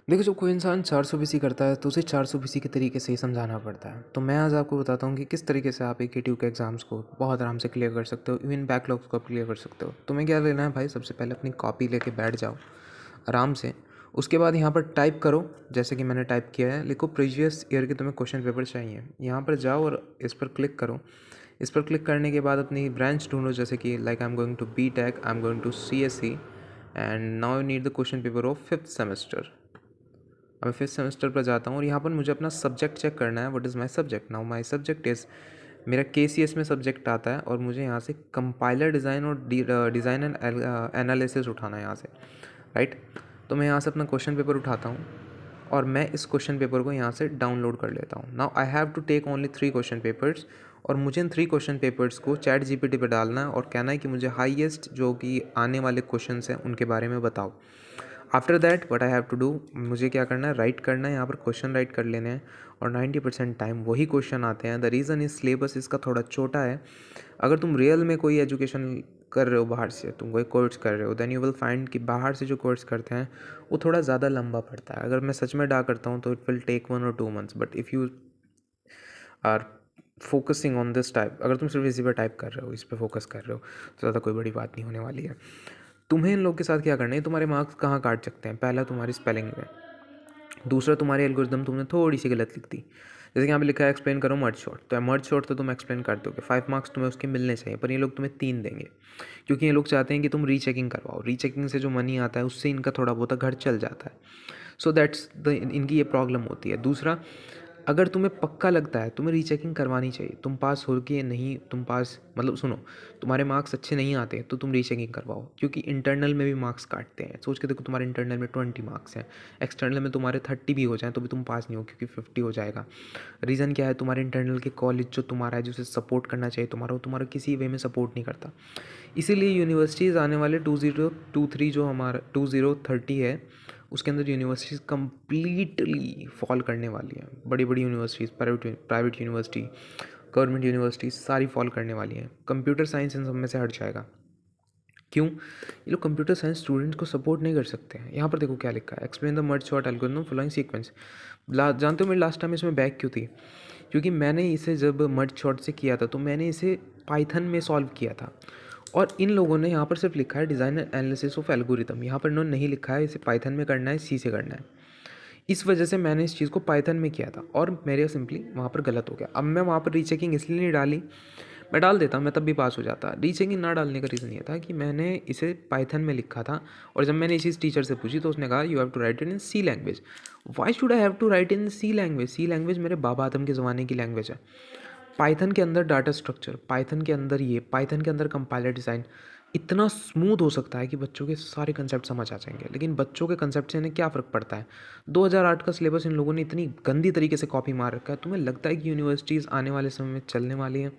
देखो, जब कोई इंसान 400 करता है तो उसे 400 के तरीके से ही समझाना पड़ता है। तो मैं आज आपको बताता हूँ कि किस तरीके से आप AKTU के एग्ज़ाम्स को बहुत आराम से क्लियर कर सकते हो, इवन बैकलॉग्स को आप क्लियर कर सकते हो। तुम्हें क्या लेना है भाई, सबसे पहले अपनी कॉपी लेके बैठ जाओ आराम से। उसके बाद यहाँ पर टाइप करो, जैसे कि मैंने टाइप किया है। लिखो प्रीवियस ईयर के तुम्हें क्वेश्चन पेपर चाहिए। यहाँ पर जाओ और इस पर क्लिक करो। इस पर क्लिक करने के बाद अपनी ब्रांच ढूंढो, जैसे कि like I am going to BTech, I am going to CSE and now you need the question paper of 5th semester. अब मैं 5th सेमेस्टर पर जाता हूँ और यहाँ पर मुझे अपना सब्जेक्ट चेक करना है। What is my subject? Now my subject is, मेरा KCS में सब्जेक्ट आता है और मुझे यहाँ से कंपाइलर डिज़ाइन और डिज़ाइन एंड एनालिसिस उठाना है यहाँ से, राइट। तो मैं यहाँ से अपना क्वेश्चन पेपर उठाता हूँ और मैं इस क्वेश्चन पेपर को यहाँ से डाउनलोड कर लेता हूँ। Now I have to take only 3 question papers और मुझे इन 3 क्वेश्चन पेपर्स को ChatGPT पे डालना है और कहना है कि मुझे हाईएस्ट जो कि आने वाले क्वेश्चन हैं उनके बारे में बताओ। After that what I have to do, मुझे क्या करना है, राइट करना है। यहाँ पर क्वेश्चन राइट कर लेने हैं और 90% टाइम वही क्वेश्चन आते हैं। द रीज़न इज सिलेबस इसका थोड़ा छोटा है। अगर तुम रियल में कोई एजुकेशन कर रहे हो बाहर से, तुम कोई कोर्स कर रहे हो, देन यू विल फाइंड कि बाहर से जो कोर्स करते हैं वो थोड़ा ज़्यादा लंबा पड़ता है। अगर मैं सच में डा करता हूँ तो इट विल टेक 1 और 2 months, but if you are focusing on this type, अगर तुम सिर्फ इसी पर टाइप कर रहे हो, इस पर फोकस कर रहे हो, तो ज़्यादा कोई बड़ी बात नहीं होने वाली है। तुम्हें इन लोग के साथ क्या करना है, तुम्हारे मार्क्स कहाँ काट सकते हैं? पहला तुम्हारी स्पेलिंग में, दूसरा तुम्हारी एल्गोरिदम तुमने थोड़ी सी गलत लिख दी। जैसे कि यहाँ पे लिखा है एक्सप्लेन करो मर्ज शॉट, तो मर्ज शॉट तो तुम एक्सप्लेन कर दोगे, 5 मार्क्स तुम्हें उसके मिलने चाहिए, पर ये लोग तुम्हें 3 देंगे क्योंकि ये लोग चाहते हैं कि तुम रीचेकिंग करवाओ। रीचेकिंग से जो मनी आता है उससे इनका थोड़ा बहुत घर चल जाता है। सो दैट्स द इनकी ये प्रॉब्लम होती है। दूसरा, अगर तुम्हें पक्का लगता है तुम्हें रीचेकिंग करवानी चाहिए, तुम पास हो के नहीं, तुम पास मतलब सुनो, तुम्हारे मार्क्स अच्छे नहीं आते तो तुम रीचेकिंग करवाओ, क्योंकि इंटरनल में भी मार्क्स काटते हैं। सोच के देखो, तुम्हारे इंटरनल में 20 मार्क्स हैं, एक्सटर्नल में तुम्हारे 30 भी हो जाए तो भी तुम पास नहीं हो, क्योंकि 50 हो जाएगा। रीज़न क्या है? तुम्हारे इंटरनल के कॉलेज जो तुम्हारा है, जिसे सपोर्ट करना चाहिए तुम्हारा, वो तुम्हारा किसी वे में सपोर्ट नहीं करता। इसीलिए यूनिवर्सिटीज़ आने वाले 2023 जो हमारा 2030 है, उसके अंदर यूनिवर्सिटीज़ कम्प्लीटली फॉल करने वाली हैं। बड़ी बड़ी universities, private university, government universities सारी फॉल करने वाली हैं। कंप्यूटर साइंस इन सब में से हट जाएगा। क्यों? ये लोग कंप्यूटर साइंस स्टूडेंट्स को सपोर्ट नहीं कर सकते हैं। यहाँ पर देखो क्या लिखा है, explain the merge shot algorithm following sequence. जानते हो मेरी लास्ट टाइम इसमें बैक क्यों थी? क्योंकि मैंने इसे जब मर्ज शॉट से किया था तो मैंने इसे पाइथन में सॉल्व किया था, और इन लोगों ने यहाँ पर सिर्फ लिखा है design and analysis of algorithm. यहाँ पर इन्होंने नहीं लिखा है इसे पाइथन में करना है, सी से करना है। इस वजह से मैंने इस चीज़ को पाइथन में किया था और मेरे सिंपली वहाँ पर गलत हो गया। अब मैं वहाँ पर रीचेकिंग इसलिए नहीं डाली, मैं डाल देता, मैं तब भी पास हो जाता। रीचेकिंग ना डालने का रीज़न ये था कि मैंने इसे पाइथन में लिखा था, और जब मैंने इसी टीचर से पूछी तो उसने कहा you have to write it in C language. Why should I have to write in C language? C language मेरे बाबा आदम के ज़माने की लैंग्वेज है। पाइथन के अंदर डाटा स्ट्रक्चर, पाइथन के अंदर ये, पाइथन के अंदर कंपाइलर डिज़ाइन इतना स्मूथ हो सकता है कि बच्चों के सारे कंसेप्ट समझ आ जाएंगे। लेकिन बच्चों के कंसेप्ट से इन्हें क्या फ़र्क पड़ता है? 2008 का सिलेबस इन लोगों ने इतनी गंदी तरीके से कॉपी मार रखा है। तुम्हें लगता है कि यूनिवर्सिटीज़ आने वाले समय में चलने वाली हैं?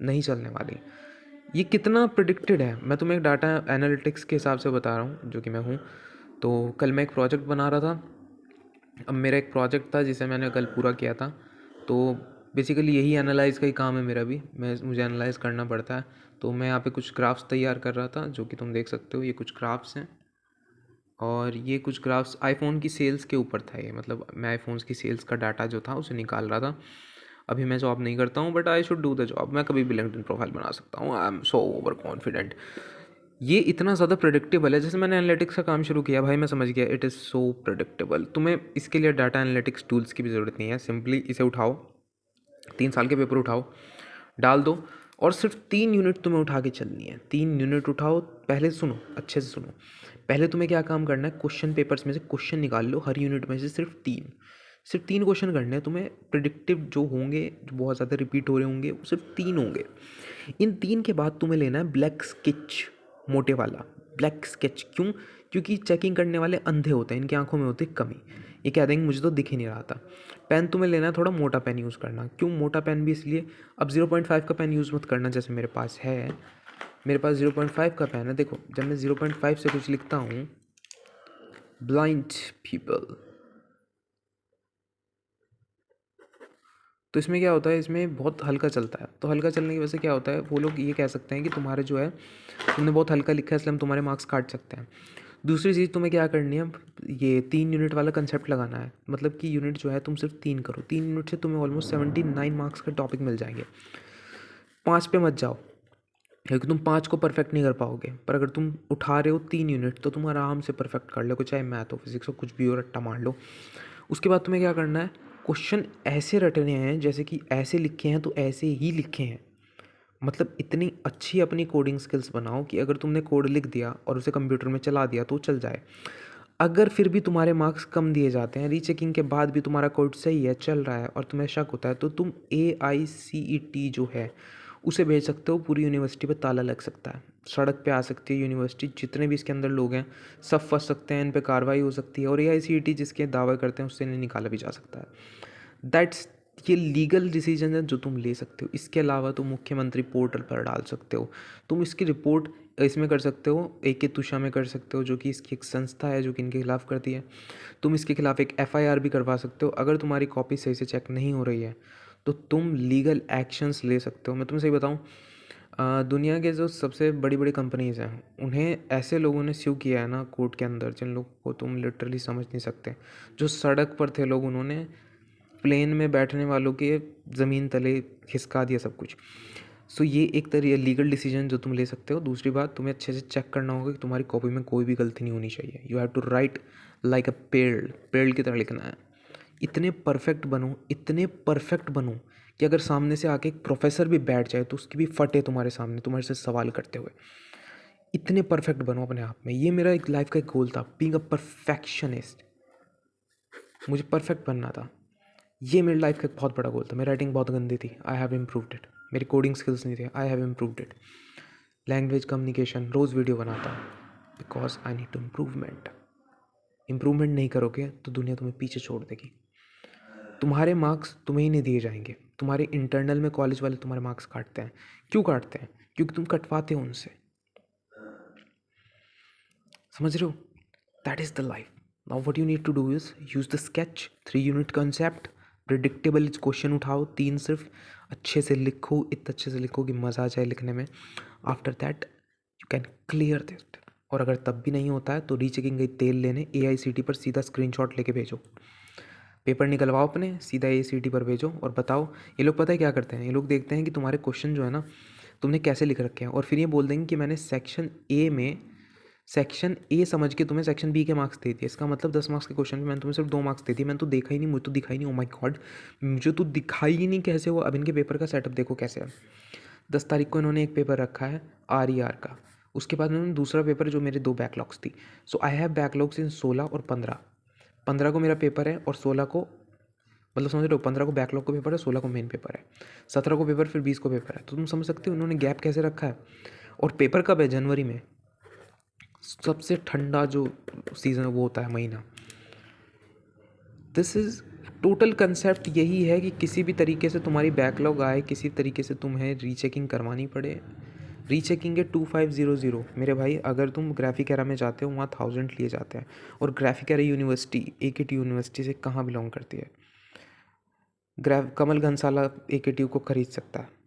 नहीं चलने वाली। ये कितना प्रिडिक्टेड है, मैं तुम्हें एक डाटा एनालिटिक्स के हिसाब से बता रहा हूँ, जो कि मैं हूँ। तो कल मैं एक प्रोजेक्ट बना रहा था। अब मेरा एक प्रोजेक्ट था जिसे मैंने कल पूरा किया था। तो बेसिकली यही एनालाइज़ का ही काम है मेरा भी, मुझे एनालाइज़ करना पड़ता है। तो मैं यहाँ पे कुछ ग्राफ्स तैयार कर रहा था, जो कि तुम देख सकते हो। ये कुछ ग्राफ्स हैं और ये कुछ ग्राफ्स आईफोन की सेल्स के ऊपर था। ये मतलब मैं आईफोन्स की सेल्स का डाटा जो था उसे निकाल रहा था। अभी मैं जॉब नहीं करता हूँ, but I should do the job. मैं कभी भी लिंक्डइन प्रोफाइल बना सकता हूँ। I am so over confident. ये इतना ज़्यादा प्रेडिक्टेबल है। जैसे मैंने एनालिटिक्स का काम शुरू किया भाई, मैं समझ गया इट इज़ सो प्रेडिक्टेबल। तुम्हें इसके लिए डाटा एनालिटिक्स टूल्स की भी ज़रूरत नहीं है। सिंपली इसे उठाओ, 3 साल के पेपर उठाओ, डाल दो, और सिर्फ 3 यूनिट तुम्हें उठा के चलनी है। 3 यूनिट उठाओ। पहले सुनो, अच्छे से सुनो। पहले तुम्हें क्या काम करना है, क्वेश्चन पेपर्स में से क्वेश्चन निकाल लो, हर यूनिट में से सिर्फ तीन क्वेश्चन करने हैं तुम्हें। प्रिडिक्टिव जो होंगे, जो बहुत ज़्यादा रिपीट हो रहे होंगे, वो सिर्फ 3 होंगे। इन 3 के बाद तुम्हें लेना है ब्लैक स्केच, मोटे वाला ब्लैक स्केच। क्यों? क्योंकि चेकिंग करने वाले अंधे होते हैं, इनकी आंखों में होती है कमी। ये कह देंगे मुझे तो दिख ही नहीं रहा था। पेन तुम्हें लेना है, थोड़ा मोटा पेन यूज़ करना। क्यों मोटा पेन भी? इसलिए अब 0.5 का पेन यूज़ मत करना, जैसे मेरे पास है। मेरे पास 0.5 का पेन है। देखो, जब मैं 0.5 से कुछ लिखता हूँ, ब्लाइंड पीपल, तो इसमें क्या होता है, इसमें बहुत हल्का चलता है। तो हल्का चलने की वजह से क्या होता है, वो लोग ये कह सकते हैं कि तुम्हारे जो है, तुमने बहुत हल्का लिखा है इसलिए हम तुम्हारे मार्क्स काट सकते हैं। दूसरी चीज़ तुम्हें क्या करनी है, ये 3 यूनिट वाला कंसेप्ट लगाना है। मतलब कि यूनिट जो है तुम सिर्फ 3 करो, 3 यूनिट से तुम्हें ऑलमोस्ट 79 मार्क्स का टॉपिक मिल जाएंगे। 5 पे मत जाओ, क्योंकि तुम 5 को परफेक्ट नहीं कर पाओगे। पर अगर तुम उठा रहे हो 3 यूनिट तो तुम आराम से परफेक्ट कर लो, चाहे मैथ हो, फिजिक्स हो, कुछ भी हो, रट्टा मार लो। उसके बाद तुम्हें क्या करना है, क्वेश्चन ऐसे रटने हैं जैसे कि ऐसे लिखे हैं तो ऐसे ही लिखे हैं। मतलब इतनी अच्छी अपनी कोडिंग स्किल्स बनाओ कि अगर तुमने कोड लिख दिया और उसे कंप्यूटर में चला दिया तो चल जाए। अगर फिर भी तुम्हारे मार्क्स कम दिए जाते हैं, रीचेकिंग के बाद भी तुम्हारा कोड सही है, चल रहा है, और तुम्हें शक होता है, तो तुम AICET जो है उसे भेज सकते हो। पूरी यूनिवर्सिटी पे ताला लग सकता है, सड़क पे आ सकती है यूनिवर्सिटी, जितने भी इसके अंदर लोग हैं सब फंस सकते हैं, इन पे कार्रवाई हो सकती है, और AICET जिसके दावे करते हैं उससे इन्हें निकाला भी जा सकता है। दैट्स ये लीगल डिसीजन है जो तुम ले सकते हो। इसके अलावा तुम मुख्यमंत्री पोर्टल पर डाल सकते हो, तुम इसकी रिपोर्ट इसमें कर सकते हो, AK तुषा में कर सकते हो, जो कि इसकी एक संस्था है जो कि इनके खिलाफ़ करती है। तुम इसके खिलाफ़ एक FIR भी करवा सकते हो। अगर तुम्हारी कॉपी सही से चेक नहीं हो रही है तो तुम लीगल एक्शंस ले सकते हो। मैं तुम्हें सही बताऊँ, दुनिया के जो सबसे बड़ी बड़ी कंपनीज़ हैं उन्हें ऐसे लोगों ने स्यू किया है ना कोर्ट के अंदर, जिन लोगों को तुम लिटरली समझ नहीं सकते। जो सड़क पर थे लोग, उन्होंने प्लेन में बैठने वालों के ज़मीन तले खिसका दिया सब कुछ। सो ये एक तरह लीगल डिसीजन जो तुम ले सकते हो। दूसरी बात, तुम्हें अच्छे से चेक करना होगा कि तुम्हारी कॉपी में कोई भी गलती नहीं होनी चाहिए। You have to write like a पेड़ की तरह लिखना है। इतने परफेक्ट बनो, इतने परफेक्ट बनो कि अगर सामने से आके एक प्रोफेसर भी बैठ जाए तो उसकी भी फटे तुम्हारे सामने, तुम्हारे से सवाल करते हुए। इतने परफेक्ट बनो अपने आप में। ये मेरा एक लाइफ का एक गोल था, बीइंग अ परफेक्शनिस्ट। मुझे परफेक्ट बनना था। ये मेरी लाइफ का एक बहुत बड़ा गोल था। मेरी राइटिंग बहुत गंदी थी, आई हैव इम्प्रूव्ड इट। मेरी कोडिंग स्किल्स नहीं थे, I have improved it. Language communication, रोज़ वीडियो बनाता हूँ because I need to improvement. Improvement नहीं करोगे तो दुनिया तुम्हें पीछे छोड़ देगी। तुम्हारे मार्क्स तुम्हें ही नहीं दिए जाएंगे। तुम्हारे इंटरनल में कॉलेज वाले तुम्हारे मार्क्स काटते हैं। क्यों काटते हैं? क्योंकि तुम कटवाते हो उनसे। समझ रहे हो? That is the life. Now what you need to do is use the sketch, 3 unit concept, predictable question उठाओ, 3 सिर्फ, अच्छे से लिखो, इतना अच्छे से लिखो कि मज़ा आ जाए लिखने में। After that you can clear this. और अगर तब भी नहीं होता है तो रीचेकिंग गई तेल लेने AICT पर सीधा स्क्रीनशॉट लेके भेजो। पेपर निकलवाओ अपने, सीधा AICT पर भेजो और बताओ। ये लोग पता है क्या करते हैं, ये लोग देखते हैं कि तुम्हारे क्वेश्चन जो है ना तुमने कैसे लिख रखे हैं, और फिर ये बोल देंगे कि मैंने सेक्शन ए समझ के तुम्हें सेक्शन B के मार्क्स दे दिए। इसका मतलब 10 मार्क्स के क्वेश्चन में मैंने तुम्हें सिर्फ 2 मार्क्स दे दिए। मैंने तो देखा ही नहीं, मुझे तो दिखाई नहीं। ओ माय गॉड, मुझे तो दिखाई ही नहीं कैसे हो। अब इनके पेपर का सेटअप देखो कैसे है। 10 तारीख को इन्होंने एक पेपर रखा है RER का। उसके बाद इन्होंने दूसरा पेपर, जो मेरे 2 बैकलॉग्स थी। सो आई हैव बैकलॉग्स इन 16 और 15। 15 को मेरा पेपर है और 16 को, मतलब समझ रहे हो, 15 को बैकलॉग को पेपर है, 16 को मेन पेपर है, 17 को पेपर, फिर 20 को पेपर है। तो तुम समझ सकते हो इन्होंने गैप कैसे रखा है। और पेपर कब है? जनवरी में। सबसे ठंडा जो सीज़न है वो होता है महीना। दिस इज़ टोटल कंसेप्ट यही है कि किसी भी तरीके से तुम्हारी बैकलॉग आए, किसी तरीके से तुम्हें रीचेकिंग करवानी पड़े। रीचेकिंग है 2500 मेरे भाई। अगर तुम ग्राफिक एरा में जाते हो वहाँ 1000 लिए जाते हैं। और graphic era university AKTU university से कहाँ बिलोंग करती है? कमल घनसाला AKTU को खरीद सकता है।